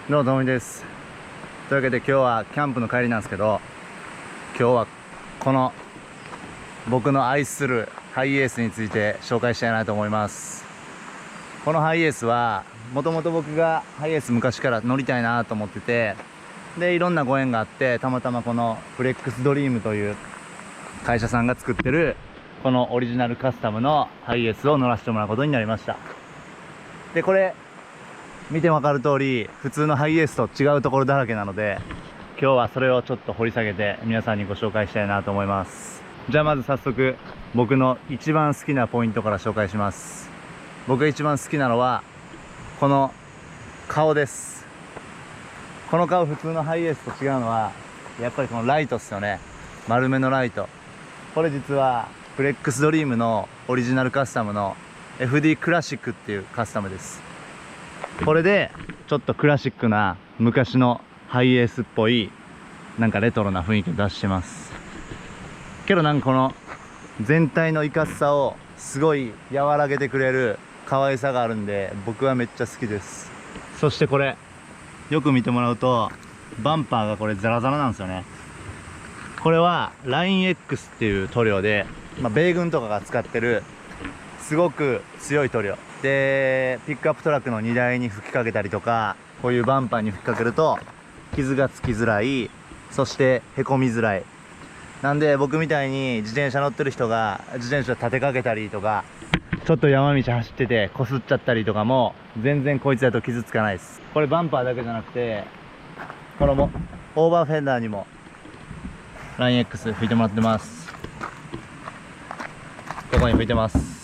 どうもともみです。というわけで今日はキャンプの帰りなんですけど、今日はこの僕の愛するハイエースについて紹介したいなと思います。このハイエースはもともと僕がハイエース昔から乗りたいなと思ってて、でいろんなご縁があってたまたまこのフレックスドリームという会社さんが作ってるこのオリジナルカスタムのハイエースを乗らせてもらうことになりました。でこれ見てわかる通り普通のハイエースと違うところだらけなので、今日はそれをちょっと掘り下げて皆さんにご紹介したいなと思います。じゃあまず早速僕の一番好きなポイントから紹介します。僕が一番好きなのはこの顔です。この顔、普通のハイエースと違うのはやっぱりこのライトっすよね。丸めのライト。これ実はフレックスドリームのオリジナルカスタムの FD クラシックっていうカスタムです。これでちょっとクラシックな昔のハイエースっぽいなんかレトロな雰囲気を出してます。けどなんかこの全体のいかつさをすごい和らげてくれる可愛さがあるんで、僕はめっちゃ好きです。そしてこれよく見てもらうとバンパーがこれザラザラなんですよね。これは LINE-X っていう塗料で、米軍とかが使ってるすごく強い塗料で、ピックアップトラックの荷台に吹きかけたりとか、こういうバンパーに吹きかけると傷がつきづらい、そしてへこみづらい。なんで僕みたいに自転車乗ってる人が自転車立てかけたりとか、ちょっと山道走っててこすっちゃったりとかも全然こいつだと傷つかないです。これバンパーだけじゃなくて、このもオーバーフェンダーにも LINE-X 拭いてもらってます。ここに拭いてます。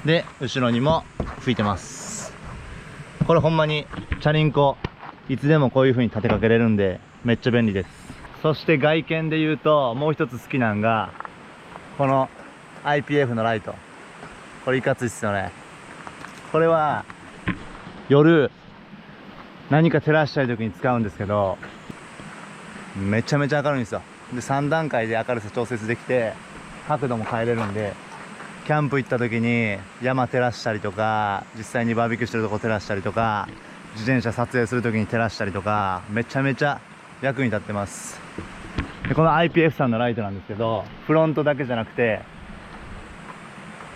で後ろにも拭いてます。これほんまにチャリンコいつでもこういう風に立てかけれるんでめっちゃ便利です。そして外見で言うともう一つ好きなんがこの IPF のライト。これいかついっすよね。これは夜何か照らしたい時に使うんですけど、めちゃめちゃ明るいんですよ。で3段階で明るさ調節できて角度も変えれるんで、キャンプ行った時に山照らしたりとか、実際にバーベキューしてるとこ照らしたりとか、自転車撮影する時に照らしたりとか、めちゃめちゃ役に立ってます。でこの IPF さんのライトなんですけど、フロントだけじゃなくて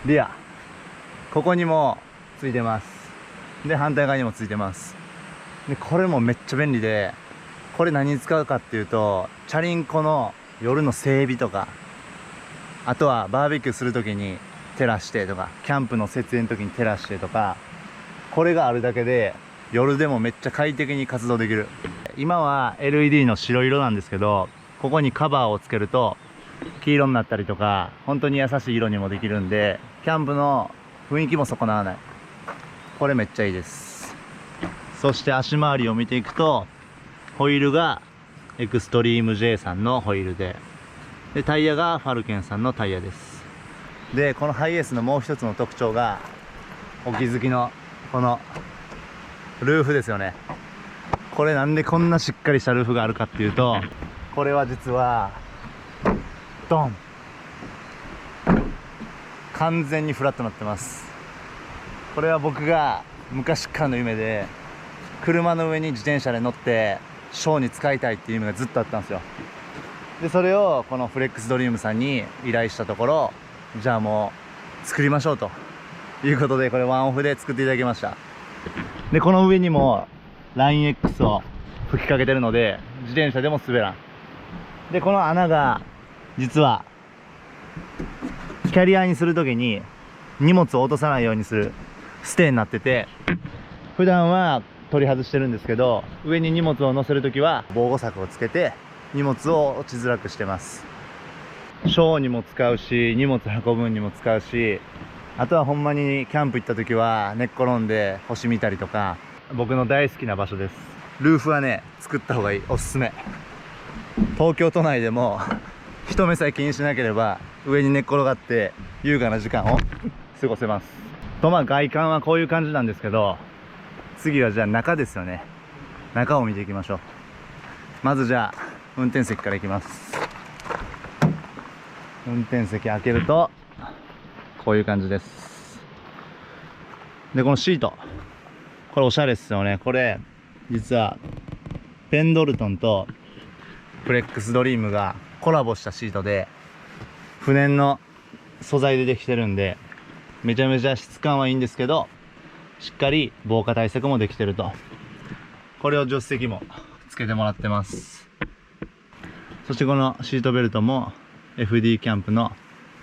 リア、ここにもついてます。で反対側にもついてます。でこれもめっちゃ便利で、これ何に使うかっていうと、チャリンコの夜の整備とか、あとはバーベキューする時に照らしてとか、キャンプの設営の時に照らしてとか、これがあるだけで夜でもめっちゃ快適に活動できる。今は LED の白色なんですけど、ここにカバーをつけると黄色になったりとか、本当に優しい色にもできるんで、キャンプの雰囲気も損なわない。これめっちゃいいです。そして足回りを見ていくと、ホイールがエクストリーム J さんのホイールで、タイヤがファルケンさんのタイヤです。でこのハイエースのもう一つの特徴が、お気づきのこのルーフですよね。これなんでこんなしっかりしたルーフがあるかっていうと、これは実はドン、完全にフラットになってます。これは僕が昔からの夢で、車の上に自転車で乗ってショーに使いたいっていう夢がずっとあったんですよ。でそれをこのフレックスドリームさんに依頼したところ、じゃあもう作りましょうということで、これワンオフで作っていただきました。でこの上にも LINE-X を吹きかけてるので自転車でも滑らん。でこの穴が実はキャリアにするときに荷物を落とさないようにするステーになってて、普段は取り外してるんですけど、上に荷物を乗せるときは防護柵をつけて荷物を落ちづらくしてます。ショーにも使うし、荷物運ぶにも使うし、あとはほんまにキャンプ行った時は寝っ転んで星見たりとか、僕の大好きな場所です。ルーフはね作った方がいい、おすすめ。東京都内でも人目さえ気にしなければ上に寝っ転がって優雅な時間を過ごせます。と外観はこういう感じなんですけど、次はじゃあ中ですよね。中を見ていきましょう。まずじゃあ運転席からいきます。運転席開けるとこういう感じです。でこのシート、これおしゃれっすよね。これ実はペンドルトンとフレックスドリームがコラボしたシートで不燃の素材でできてるんで、めちゃめちゃ質感はいいんですけど、しっかり防火対策もできてると。これを助手席もつけてもらってます。そしてこのシートベルトも FD キャンプの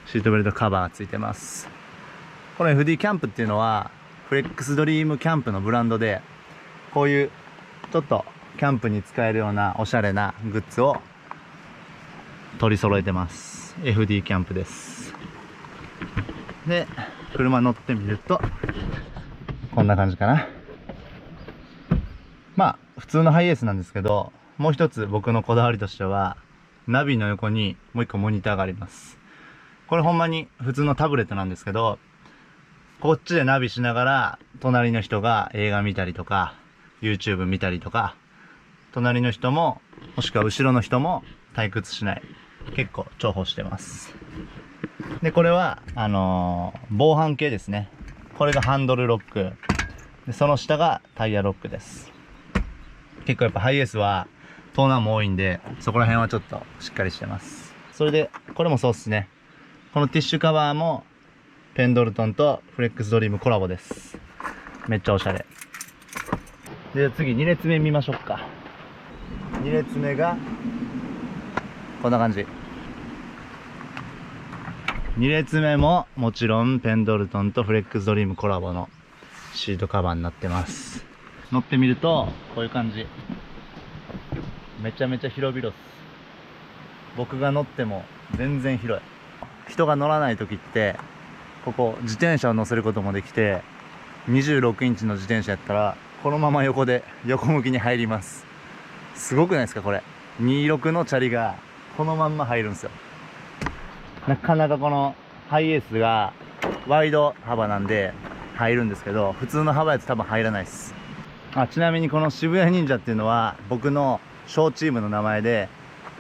シートベルトカバーがついてます。この FD キャンプっていうのはフレックスドリームキャンプのブランドで、こういうちょっとキャンプに使えるようなおしゃれなグッズを取り揃えてます。 FD キャンプです。で車乗ってみるとこんな感じかな。まあ普通のハイエースなんですけど、もう一つ僕のこだわりとしてはナビの横にもう一個モニターがあります。これほんまに普通のタブレットなんですけど、こっちでナビしながら隣の人が映画見たりとか YouTube 見たりとか、隣の人ももしくは後ろの人も退屈しない、結構重宝してます。でこれは防犯系ですね。これがハンドルロックで、その下がタイヤロックです。結構やっぱハイエースは盗難も多いんで、そこら辺はちょっとしっかりしてます。それでこれもそうっすね。このティッシュカバーもペンドルトンとフレックスドリームコラボです。めっちゃおしゃれで、次2列目見ましょうか。2列目がこんな感じ。2列目ももちろんペンドルトンとフレックスドリームコラボのシートカバーになってます。乗ってみるとこういう感じ。めちゃめちゃ広々っす。僕が乗っても全然広い。人が乗らない時ってここ自転車を乗せることもできて、26インチの自転車やったらこのまま横で横向きに入ります。すごくないですかこれ。26のチャリがこのまんま入るんですよ。なかなかこのハイエースがワイド幅なんで入るんですけど、普通の幅やと多分入らないです。ちなみにこの渋谷忍者っていうのは僕の小チームの名前で、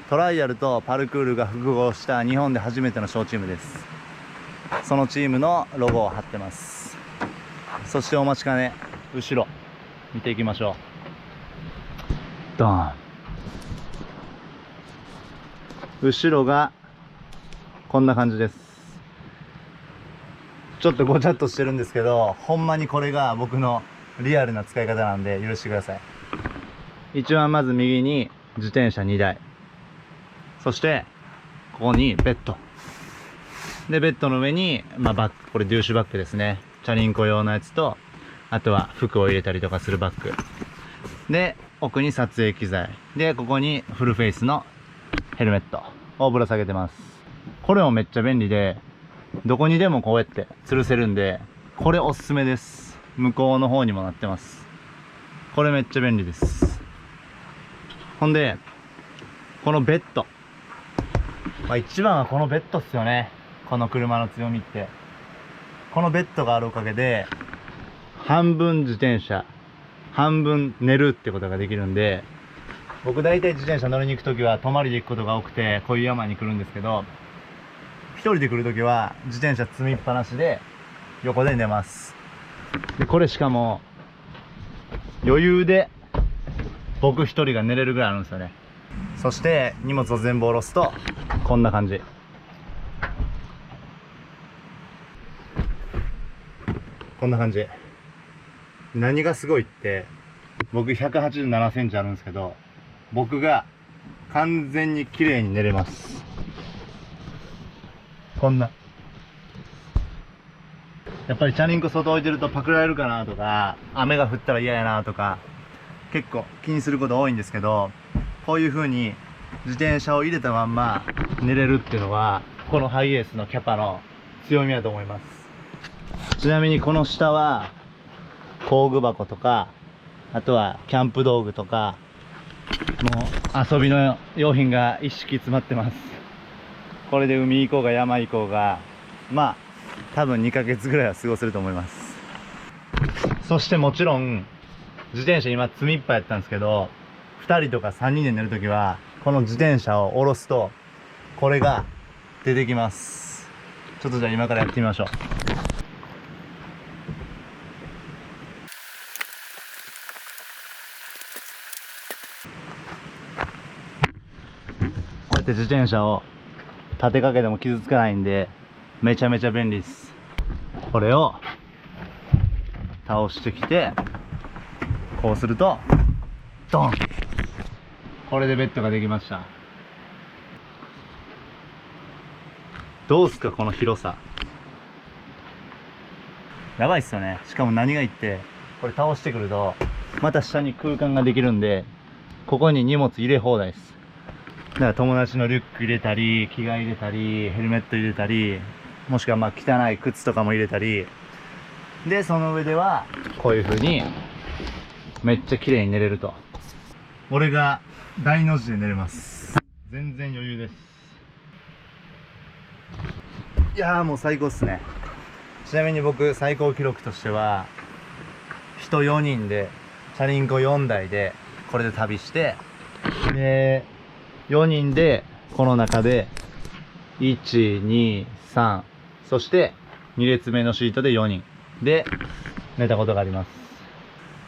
トライアルとパルクールが複合した日本で初めての小チームです。そのチームのロゴを貼ってます。そしてお待ちかね、後ろ見ていきましょう。ドーン。後ろがこんな感じです。ちょっとごちゃっとしてるんですけど、ほんまにこれが僕のリアルな使い方なんで許してください。一番まず右に自転車2台、そしてここにベッドで、ベッドの上にバッグ、これデューシュバッグですね。チャリンコ用のやつと、あとは服を入れたりとかするバッグで、奥に撮影機材で、ここにフルフェイスのヘルメットをぶら下げてます。これもめっちゃ便利で、どこにでもこうやって吊るせるんで、これおすすめです。向こうの方にもなってます。これめっちゃ便利です。ほんでこのベッド、一番はこのベッドっすよね。この車の強みって、このベッドがあるおかげで半分自転車半分寝るってことができるんで、僕大体自転車乗りに行くときは泊まりで行くことが多くて、こういう山に来るんですけど、一人で来るときは自転車積みっぱなしで横で寝ます。でこれしかも余裕で僕一人が寝れるぐらいあるんですよね。そして荷物を全部下ろすとこんな感じ。こんな感じ。何がすごいって、僕187センチあるんですけど、僕が完全に綺麗に寝れます。こんな。やっぱりチャリンコ外置いてるとパクられるかなとか、雨が降ったら嫌やなとか結構気にすること多いんですけど、こういう風に自転車を入れたまんま寝れるっていうのはこのハイエースのキャパの強みだと思います。ちなみにこの下は工具箱とか、あとはキャンプ道具とか、もう遊びの用品が一式詰まってます。これで海行こうが山行こうが、多分2ヶ月ぐらいは過ごせると思います。そしてもちろん自転車今積みっぱいやったんですけど、2人とか3人で寝るときはこの自転車を下ろすとこれが出てきます。ちょっとじゃあ今からやってみましょう。って自転車を立てかけても傷つかないんでめちゃめちゃ便利です。これを倒してきてこうするとドン、これでベッドができました。どうすかこの広さ、やばいっすよね。しかも何がいいってこれ倒してくるとまた下に空間ができるんで、ここに荷物入れ放題です。だから友達のリュック入れたり、着替え入れたり、ヘルメット入れたり、もしくはまあ汚い靴とかも入れたり、でその上ではこういう風にめっちゃ綺麗に寝れると。俺が大の字で寝れます。全然余裕です。いやーもう最高っすね。ちなみに僕最高記録としては人4人でチャリンコ4台でこれで旅して、で4人でこの中で123、そして2列目のシートで4人で寝たことがあります。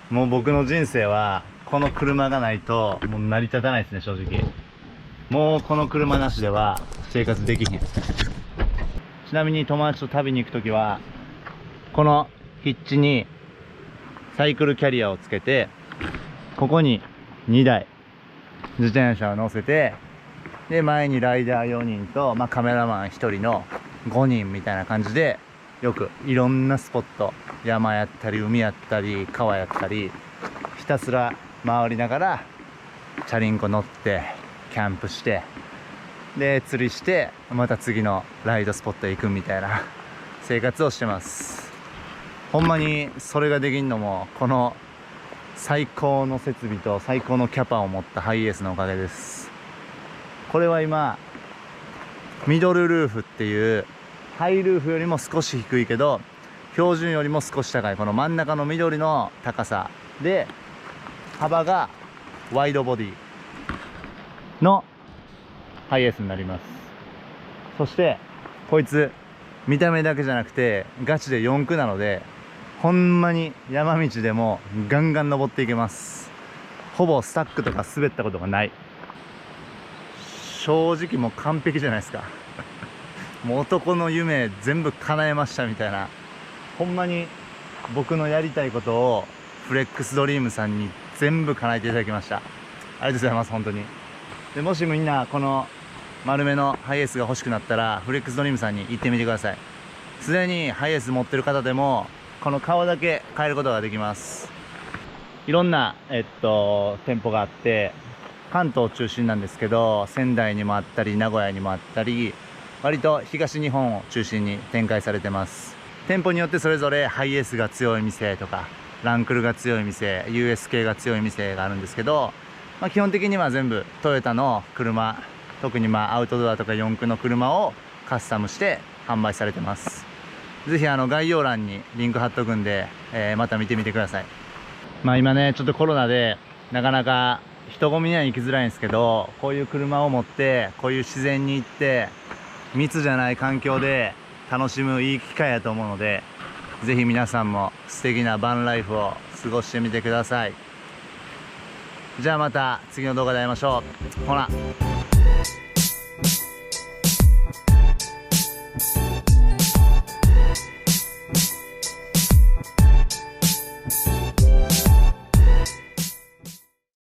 もう僕の人生はこの車がないともう成り立たないですね、正直。もうこの車なしでは生活できひん。ちなみに友達と旅に行くときはこのヒッチにサイクルキャリアをつけて、ここに2台自転車を乗せて、で前にライダー4人と、まあ、カメラマン1人の5人みたいな感じで、よくいろんなスポット、山やったり海やったり川やったりひたすら回りながらチャリンコ乗ってキャンプして、で釣りしてまた次のライドスポットへ行くみたいな生活をしてます。ほんまにそれができんのもこの最高の設備と最高のキャパを持ったハイエースのおかげです。これは今ミドルルーフっていうハイルーフよりも少し低いけど標準よりも少し高いこの真ん中の緑の高さで、幅がワイドボディのハイエースになります。そしてこいつ見た目だけじゃなくてガチで4駆なので、ほんまに山道でもガンガン登っていけます。ほぼスタックとか滑ったことがない。正直もう完璧じゃないですか。もう男の夢全部叶えましたみたいな。ほんまに僕のやりたいことをフレックスドリームさんに全部叶えていただきました。ありがとうございます。本当に。でもしみんなこの丸めのハイエースが欲しくなったらフレックスドリームさんに行ってみてください。すでにハイエース持ってる方でもこの顔だけ変えることができます。いろんな、店舗があって関東中心なんですけど、仙台にもあったり名古屋にもあったり、割と東日本を中心に展開されてます。店舗によってそれぞれハイエースが強い店とかランクルが強い店、 US 系が強い店があるんですけど、まあ、基本的には全部トヨタの車、特にまあアウトドアとか四駆の車をカスタムして販売されてます。ぜひ概要欄にリンク貼っとくんで、また見てみてください。まあ今ねちょっとコロナでなかなか人混みには行きづらいんですけど、こういう車を持ってこういう自然に行って密じゃない環境で楽しむいい機会やと思うので、ぜひ皆さんも素敵なバンライフを過ごしてみてください。じゃあまた次の動画で会いましょう。ほな。